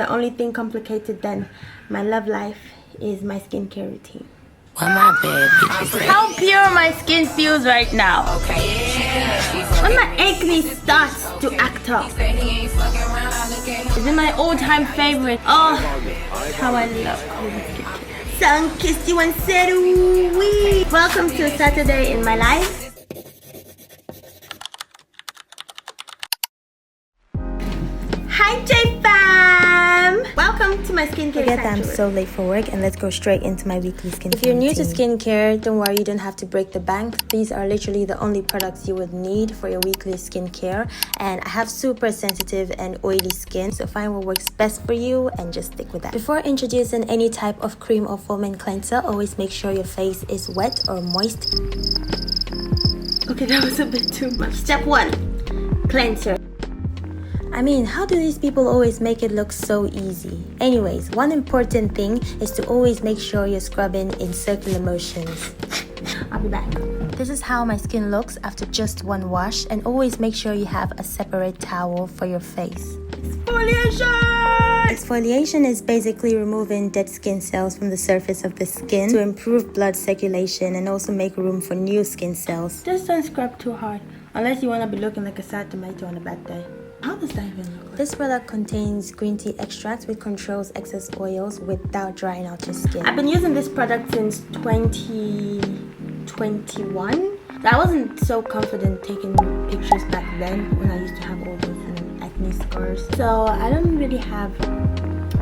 The only thing complicated than my love life is my skincare routine. Why my bad bitches? How pure my skin feels right now. When my acne starts to act up. It's my all-time favorite. Oh, how I love Korean skincare. Sun kissed you and said wee. Welcome to a Saturday in my life. Hi J fam! Welcome to my skincare Forget that I'm sanctuary. so late for work and let's go straight into my weekly skincare. If you're new to routine. skincare, don't worry, you don't have to break the bank. These are literally the only products you would need for your weekly skincare. And I have super sensitive and oily skin, so find what works best for you and just stick with that. Before introducing any type of cream or foaming cleanser, always make sure your face is wet or moist. Okay, that was a bit too much. Step 1, cleanser. I mean, how do these people always make it look so easy? Anyways, one important thing is to always make sure you're scrubbing in circular motions. I'll be back. This is how my skin looks after just one wash, and always make sure you have a separate towel for your face. Exfoliation! Exfoliation is basically removing dead skin cells from the surface of the skin to improve blood circulation and also make room for new skin cells. Just don't scrub too hard, unless you want to be looking like a sad tomato on a bad day. How does that even look like? This product contains green tea extract which controls excess oils without drying out your skin. I've been using this product since 2021. I wasn't so confident taking pictures back then when I used to have all those acne scars. So I don't really have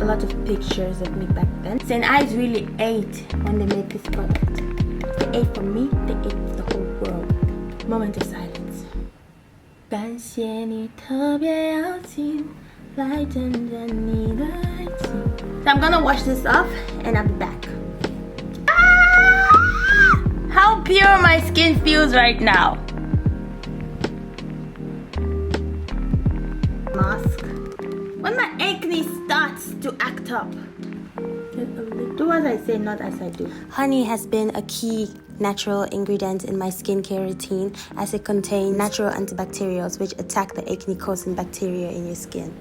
a lot of pictures of me back then. St. Ives really ate when they made this product. They ate for me, they ate for the whole world. Moment of silence. So I'm gonna wash this off and I'll be back. Ah! How pure my skin feels right now. Mask. When my acne starts to act up. Do as I say, not as I do. Honey has been a key natural ingredient in my skincare routine as it contains natural antibacterials which attack the acne causing bacteria in your skin.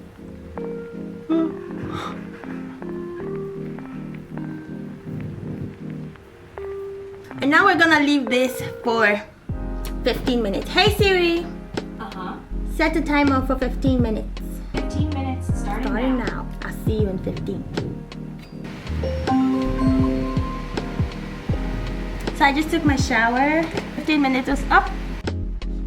And now we're gonna leave this for 15 minutes. Hey Siri! Set the timer for 15 minutes. 15 minutes starting now. I'll see you in 15. So I just took my shower. 15 minutes was up.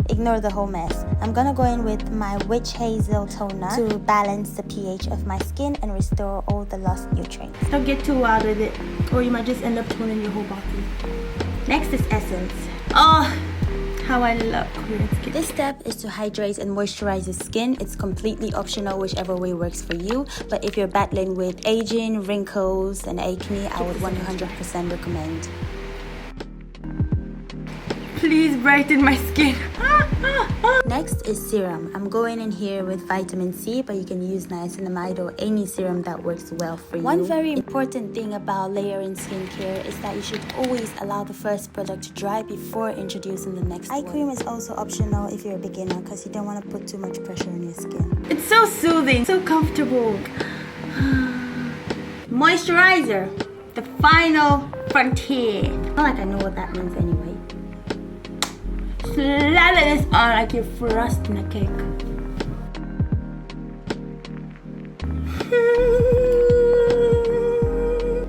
Ignore the whole mess. I'm gonna go in with my witch hazel toner to balance the pH of my skin and restore all the lost nutrients. Don't get too wild with it, or you might just end up toning your whole body. Next is essence. Oh, how I love Korean skin. This step is to hydrate and moisturize the skin. It's completely optional, whichever way works for you. But if you're battling with aging, wrinkles, and acne, I would 100% recommend. Please brighten my skin. Next is serum. I'm going in here with vitamin C, but you can use niacinamide or any serum that works well for you. One very important thing about layering skincare is that you should always allow the first product to dry before introducing the next one. Eye cream is also optional if you're a beginner because you don't want to put too much pressure on your skin. It's so soothing, so comfortable. Moisturizer, the final frontier. Not like I know what that means anyway. Slather this on like you're frosting a cake.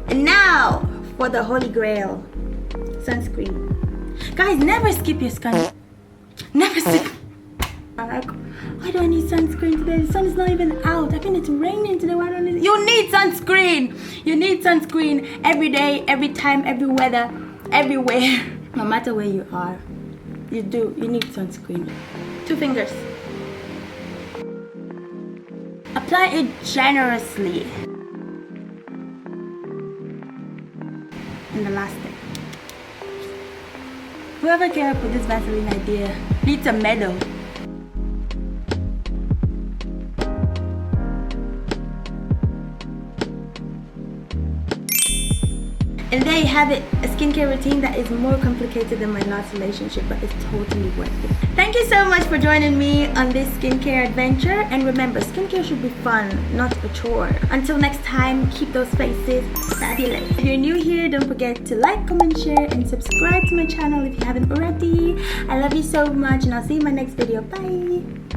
And now for the holy grail, sunscreen. Guys, never skip your skin. Never skip. I'm like, why do I need sunscreen today? The sun is not even out. I mean, it's raining today. Why don't I need? You need sunscreen. You need sunscreen every day, every time, every weather, everywhere. No matter where you are. You need sunscreen. 2 fingers. Apply it generously. And the last step. Whoever came up with this Vaseline idea needs a medal. And there you have it, a skincare routine that is more complicated than my last relationship, but it's totally worth it. Thank you so much for joining me on this skincare adventure. And remember, skincare should be fun, not a chore. Until next time, keep those faces fabulous. If you're new here, don't forget to like, comment, share, and subscribe to my channel if you haven't already. I love you so much, and I'll see you in my next video. Bye!